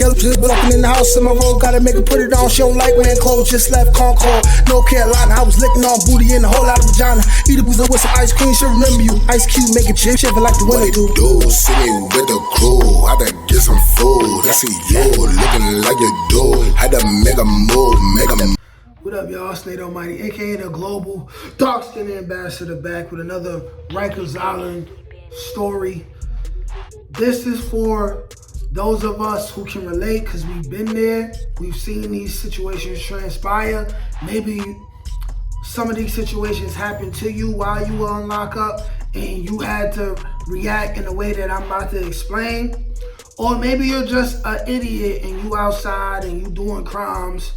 Yellow just walking in the house in my road, gotta make her put it on. She don't like wearing clothes, just left Concord, North Carolina. I was licking on booty and a whole lot of vagina. Eat a boozer with some ice cream, she'll remember you. Ice Cube make it chip, shiver like the way they do. See me with the crew, I done get some food. I see you looking like you do. Had to make a move, What up, y'all? It's Nate Almighty, aka the global dark skin ambassador, back with another Rikers Island story. This is for those of us who can relate, because we've been there. We've seen these situations transpire. Maybe some of these situations happened to you while you were on lockup and you had to react in a way that I'm about to explain. Or maybe you're just an idiot and you outside and you doing crimes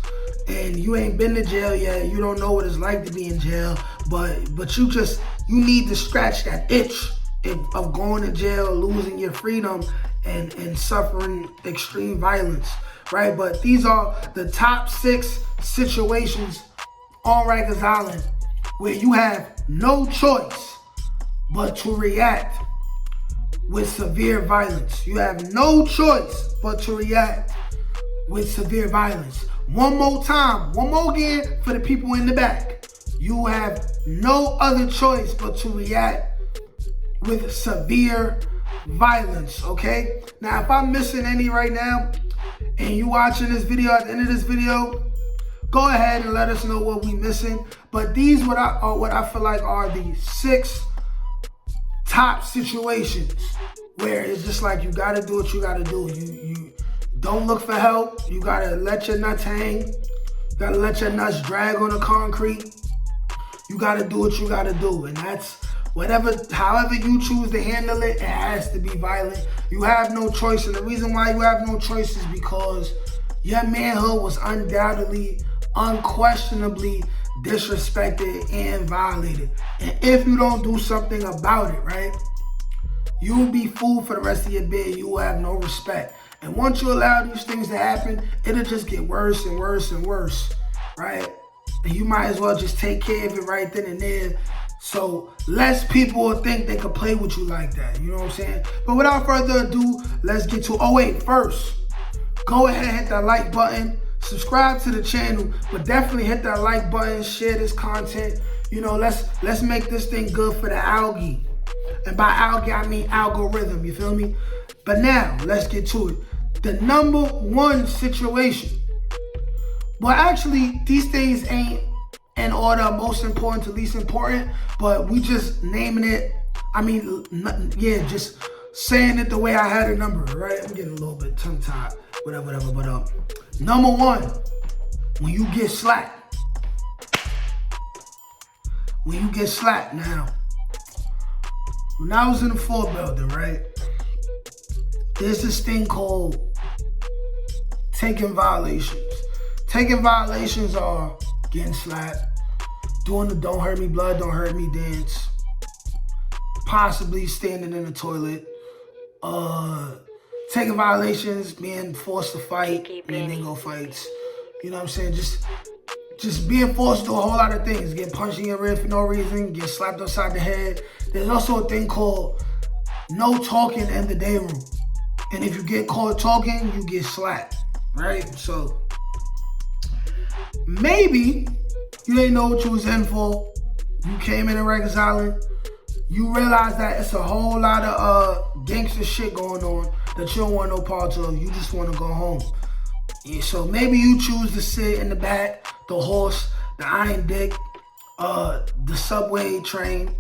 and you ain't been to jail yet. You don't know what it's like to be in jail, but you need to scratch that itch of going to jail, losing your freedom, and suffering extreme violence, right? But these are the top 6 situations on Rikers Island where you have no choice but to react with severe violence. You have no choice but to react with severe violence. One more time, one more again for the people in the back. You have no other choice but to react with severe violence, okay? Now, if I'm missing any right now and you watching this video, at the end of this video, go ahead and let us know what we missing. But these what I feel like are the 6 top situations where it's just like you gotta do what you gotta do. You don't look for help. You gotta let your nuts hang. You gotta let your nuts drag on the concrete. You gotta do what you gotta do, and that's however you choose to handle it. It has to be violent. You have no choice, and the reason why you have no choice is because your manhood was undoubtedly, unquestionably disrespected and violated. And if you don't do something about it, right, you will be fooled for the rest of your bid. You will have no respect. And once you allow these things to happen, it'll just get worse and worse and worse, right? And you might as well just take care of it right then and there, so less people will think they could play with you like that. You know what I'm saying? But without further ado, let's get to. Oh wait, first, go ahead and hit that like button. Subscribe to the channel, but definitely hit that like button, share this content. You know, let's make this thing good for the algae. And by algae, I mean algorithm, you feel me? But now, let's get to it. The number 1 situation. Well, actually, these things ain't in order, most important to least important, but we just naming it, just saying it the way I had a number, right? I'm getting a little bit tongue-tied, whatever, but number 1, when you get slapped. When you get slapped. Now, when I was in the Fort building, right, there's this thing called taking violations. Taking violations are getting slapped, doing the don't hurt me blood, don't hurt me dance, possibly standing in the toilet, taking violations, being forced to fight, go fights. You know what I'm saying? Just being forced to do a whole lot of things. Getting punched in your rib for no reason, get slapped upside the head. There's also a thing called no talking in the day room. And if you get caught talking, you get slapped, right? So maybe you didn't know what you was in for. You came in Rikers Island. You realize that it's a whole lot of gangster shit going on that you don't want no parts of. You just want to go home. Yeah, so maybe you choose to sit in the back, the horse, the iron dick, the subway train.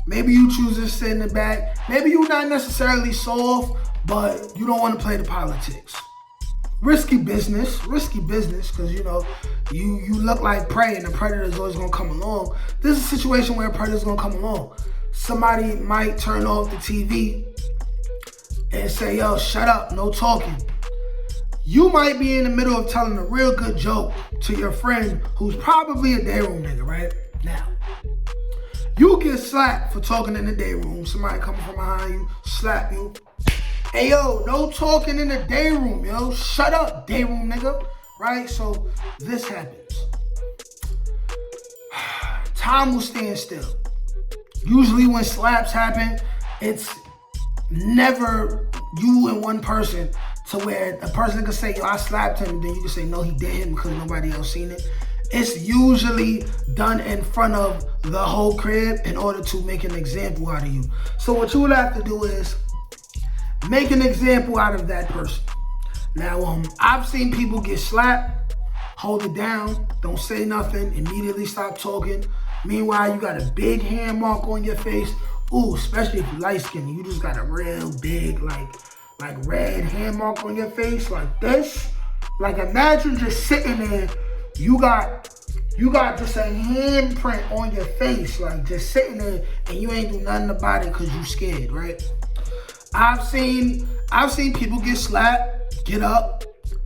Maybe you choose to sit in the back. Maybe you're not necessarily soft, but you don't want to play the politics. Risky business, because you know, you look like prey and the predator is always gonna come along. This is a situation where a predator is gonna come along. Somebody might turn off the TV and say, yo, shut up, no talking. You might be in the middle of telling a real good joke to your friend who's probably a day room nigga, right? Now, you get slapped for talking in the day room. Somebody coming from behind you, slap you. Hey, yo, no talking in the day room, yo. Shut up, day room nigga, right? So this happens. Time will stand still. Usually when slaps happen, it's never you and one person to where a person can say, yo, I slapped him, and then you can say, no, he didn't because nobody else seen it. It's usually done in front of the whole crib in order to make an example out of you. So what you would have to do is make an example out of that person. Now, I've seen people get slapped, hold it down, don't say nothing, immediately stop talking. Meanwhile, you got a big hand mark on your face. Ooh, especially if you're light skinned, you just got a real big, like red hand mark on your face like this. Like imagine just sitting there, you got just a handprint on your face, like just sitting there, and you ain't do nothing about it because you scared, right? I've seen people get slapped, get up,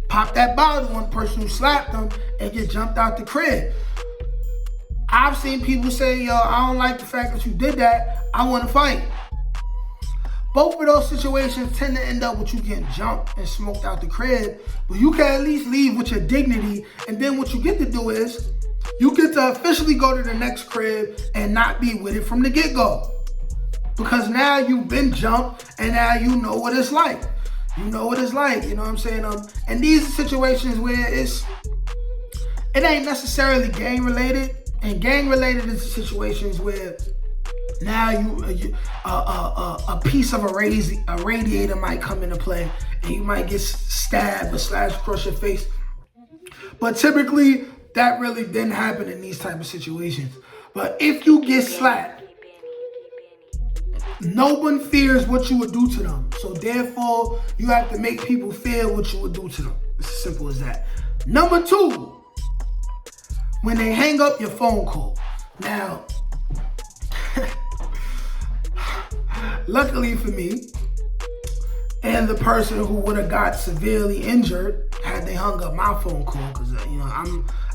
pop that bottle on the person who slapped them, and get jumped out the crib. I've seen people say, yo, I don't like the fact that you did that, I want to fight. Both of those situations tend to end up with you getting jumped and smoked out the crib, but you can at least leave with your dignity, and then what you get to do is, you get to officially go to the next crib and not be with it from the get-go. Because now you've been jumped and now you know what it's like. You know what it's like, you know what I'm saying? And these are situations where it ain't necessarily gang related. And gang related is situations where now a piece of a radiator might come into play and you might get stabbed or slashed across your face. But typically that really didn't happen in these type of situations. But if you get slapped, no one fears what you would do to them. So therefore, you have to make people fear what you would do to them. It's as simple as that. Number 2, when they hang up your phone call. Now, luckily for me, and the person who would have got severely injured had they hung up my phone call, because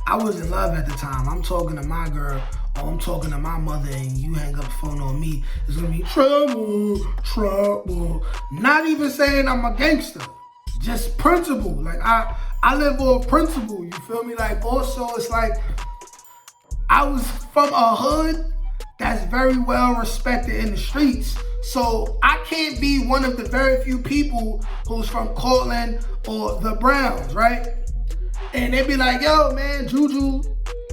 I was in love at the time. I'm talking to my girl, or I'm talking to my mother, and you hang up the phone on me, it's gonna be trouble, trouble. Not even saying I'm a gangster, just principle. Like I live off principle, you feel me? Like also it's like I was from a hood that's very well respected in the streets. So I can't be one of the very few people who's from Cortland or the Browns, right? And they be like, yo, man, Juju,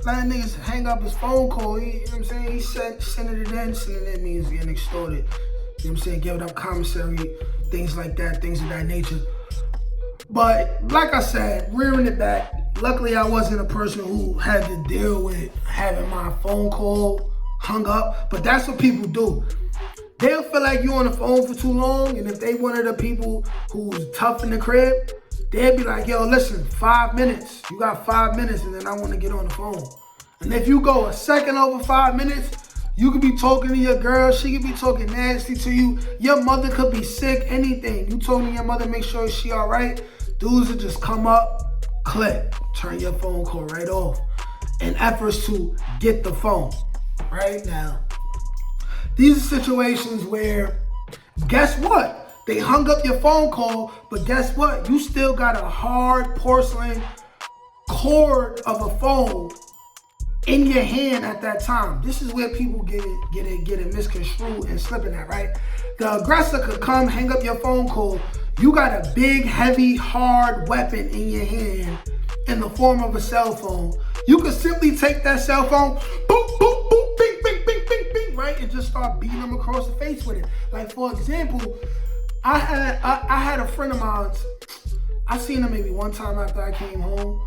letting niggas hang up his phone call. You know what I'm saying? He sending it in. Sending it means getting extorted. You know what I'm saying? Giving up commissary, things like that, things of that nature. But like I said, rearing it back, luckily I wasn't a person who had to deal with having my phone call hung up. But that's what people do. They'll feel like you're on the phone for too long, and if they one of the people who's tough in the crib, they'll be like, yo, listen, 5 minutes. You got 5 minutes, and then I want to get on the phone. And if you go a second over 5 minutes, you could be talking to your girl. She could be talking nasty to you. Your mother could be sick, anything. You told your mother, make sure she all right. Dudes will just come up, click, turn your phone call right off. In efforts to get the phone. Right now, these are situations where, guess what? They hung up your phone call, but guess what? You still got a hard porcelain cord of a phone in your hand at that time. This is where people get it misconstrued and slipping at, right? The aggressor could come, hang up your phone call. You got a big, heavy, hard weapon in your hand in the form of a cell phone. You could simply take that cell phone, boop, boop, boop, bing, bing, bing, bing, bing, right? And just start beating them across the face with it. Like, for example, I had a friend of mine, I seen him maybe one time after I came home,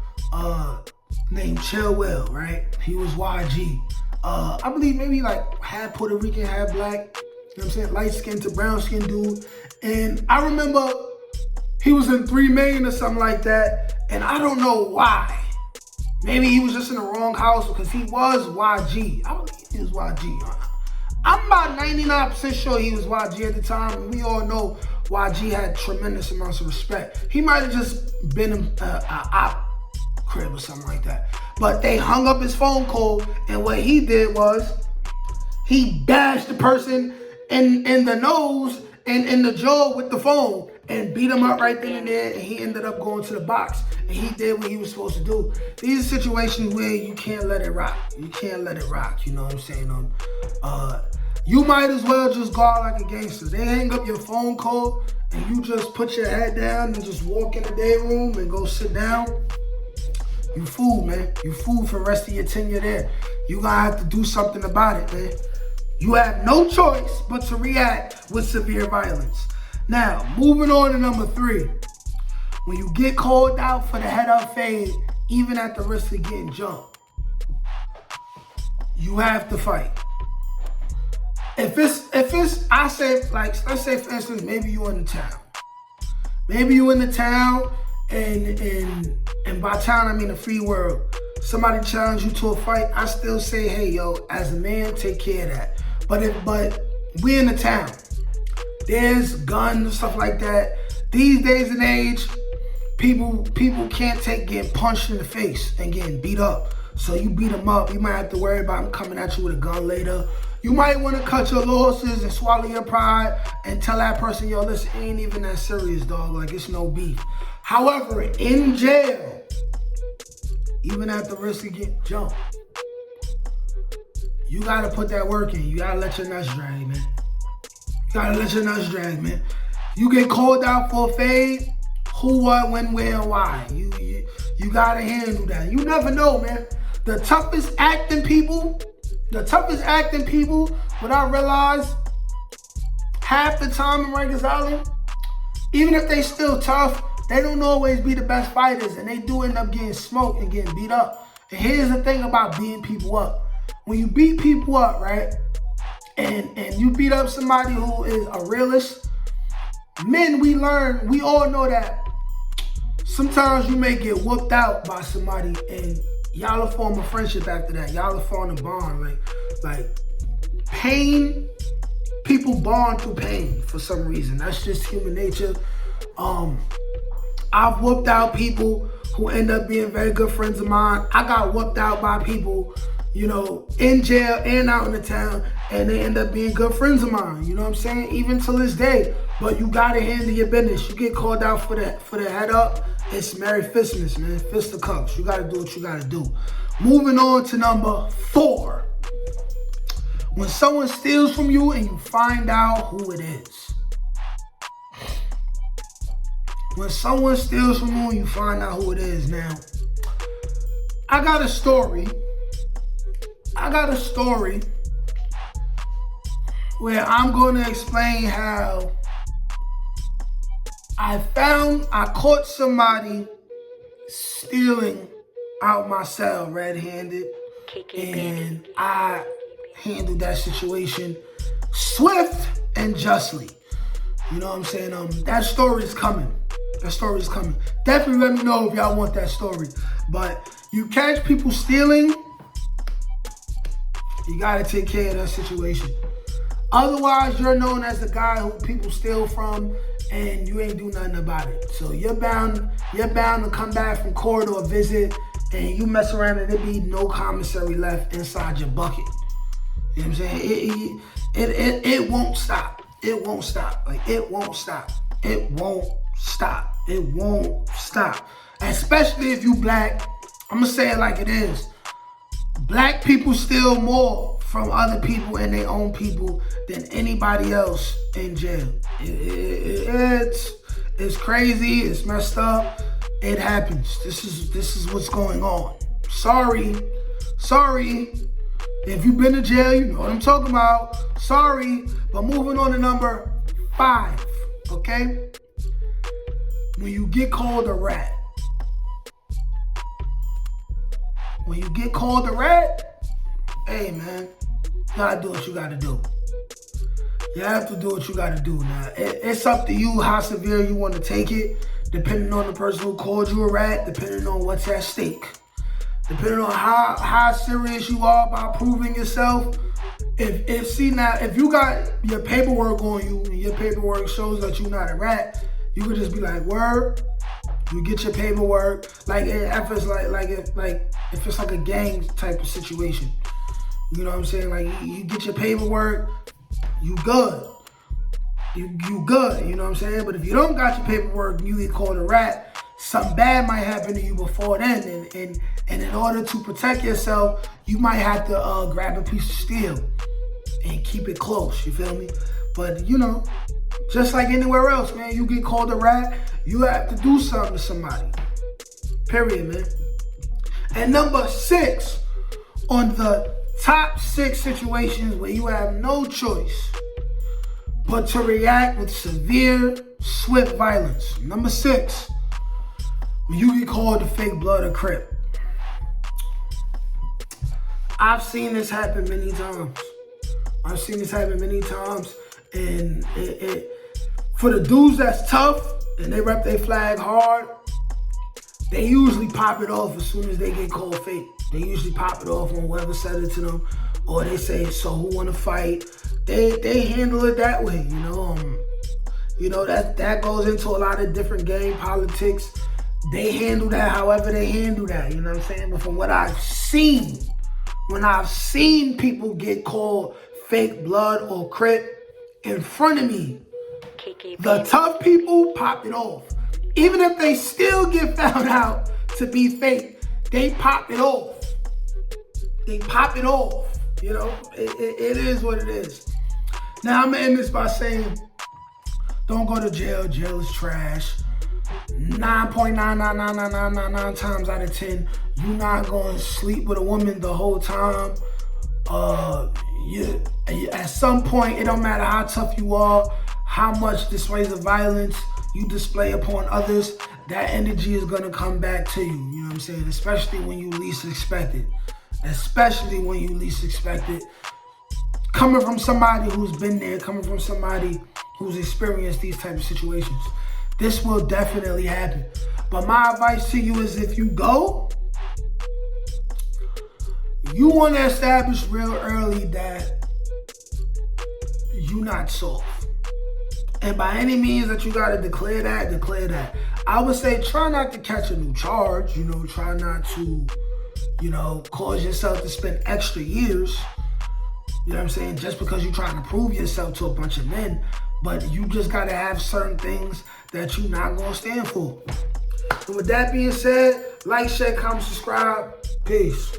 named Chill Will, right? He was YG. I believe maybe like half Puerto Rican, half black, you know what I'm saying? Light skinned to brown skinned dude. And I remember he was in 3 Main or something like that. And I don't know why. Maybe he was just in the wrong house because he was YG. I believe he was YG. I'm about 99% sure he was YG at the time. And we all know YG had tremendous amounts of respect. He might have just been an op crib or something like that. But they hung up his phone call, and what he did was he dashed the person in the nose and in the jaw with the phone and beat him up right then and there, and he ended up going to the box. And he did what he was supposed to do. These are situations where you can't let it rock. You can't let it rock, you know what I'm saying? You might as well just go out like a gangster. They hang up your phone call and you just put your head down and just walk in the day room and go sit down, you fool, man. You fool for the rest of your tenure there. You gonna have to do something about it, man. You have no choice but to react with severe violence. Now, moving on to number 3. When you get called out for the head up fade, even at the risk of getting jumped, you have to fight. If it's, I say, like, let's say for instance, maybe you in the town. Maybe you in the town, and by town I mean the free world. Somebody challenge you to a fight, I still say, hey, yo, as a man, take care of that. But we in the town. There's guns and stuff like that. These days and age, people can't take getting punched in the face and getting beat up. So you beat them up, you might have to worry about them coming at you with a gun later. You might want to cut your losses and swallow your pride and tell that person, yo, listen, it ain't even that serious, dog. Like, it's no beef. However, in jail, even at the risk of getting jumped, you gotta put that work in. You gotta let your nuts drag, man. You gotta let your nuts drag, man. You get called out for a fade, who, what, when, where, and why. You gotta handle that. You never know, man. The toughest acting people, what I realize, half the time in Rikers Island, even if they still tough, they don't always be the best fighters, and they do end up getting smoked and getting beat up. And here's the thing about beating people up. When you beat people up, right, and you beat up somebody who is a realist, men, we all know that sometimes you may get whooped out by somebody and y'all will form a friendship after that. Y'all will form a bond. Like pain, people bond through pain for some reason. That's just human nature. I've whooped out people who end up being very good friends of mine. I got whooped out by people, you know, in jail and out in the town, and they end up being good friends of mine. You know what I'm saying? Even to this day. But you gotta handle your business. You get called out for the head up, it's Merry Fistmas, man. Fist of cups. You gotta do what you gotta do. Moving on to number 4. When someone steals from you and you find out who it is. When someone steals from you and you find out who it is. Now, I got a story where I'm going to explain how I caught somebody stealing out my cell red-handed, and I handled that situation swift and justly. You know what I'm saying? That story is coming. Definitely let me know if y'all want that story. But you catch people stealing, you gotta take care of that situation. Otherwise, you're known as the guy who people steal from, and you ain't do nothing about it. So you're bound to come back from court or visit, and you mess around and there be no commissary left inside your bucket. You know what I'm saying? It won't stop. It won't stop. Like, it won't stop. It won't stop. It won't stop. Especially if you black. I'm gonna say it like it is. Black people steal more from other people and their own people than anybody else in jail. It's crazy. It's messed up. It happens. This is what's going on. Sorry. If you've been to jail, you know what I'm talking about. Sorry. But moving on to number 5. Okay? When you get called a rat. When you get called a rat, hey man, you gotta do what you gotta do. You have to do what you gotta do now. It's up to you how severe you want to take it, depending on the person who called you a rat, depending on what's at stake. Depending on how serious you are about proving yourself. If you got your paperwork on you and your paperwork shows that you're not a rat, you could just be like, word. You get your paperwork, like if it's if it's like a gang type of situation. You know what I'm saying? Like you get your paperwork, you good. You good, you know what I'm saying? But if you don't got your paperwork and you get called a rat, something bad might happen to you before then. And in order to protect yourself, you might have to grab a piece of steel and keep it close, you feel me? But you know, Just like anywhere else, man. You get called a rat, you have to do something to somebody. Period, man. And number 6 on the top 6 situations where you have no choice but to react with severe, swift violence. Number 6, when you get called a fake blood or Crip. I've seen this happen many times. And for the dudes that's tough and they rep their flag hard, they usually pop it off as soon as they get called fake. They usually pop it off on whoever said it to them, or they say, so who wanna fight? They handle it that way, that goes into a lot of different game politics. They handle that however they handle that, you know what I'm saying? But from what I've seen, when I've seen people get called fake blood or Crip in front of me, the tough people pop it off. Even if they still get found out to be fake, they pop it off. It is what it is. Now I'm gonna end this by saying, don't go to jail. Jail is trash. 9.99999 times out of 10, you're not gonna sleep with a woman the whole time. At some point, it don't matter how tough you are, how much displays of violence you display upon others, that energy is gonna come back to you. You know what I'm saying? Especially when you least expect it. Coming from somebody who's been there, coming from somebody who's experienced these type of situations. This will definitely happen. But my advice to you is, if you go, you want to establish real early that you're not soft. And by any means that you got to declare that. I would say try not to catch a new charge, try not to, cause yourself to spend extra years, you know what I'm saying, just because you're trying to prove yourself to a bunch of men. But you just got to have certain things that you're not going to stand for. And with that being said, like, share, comment, subscribe. Peace.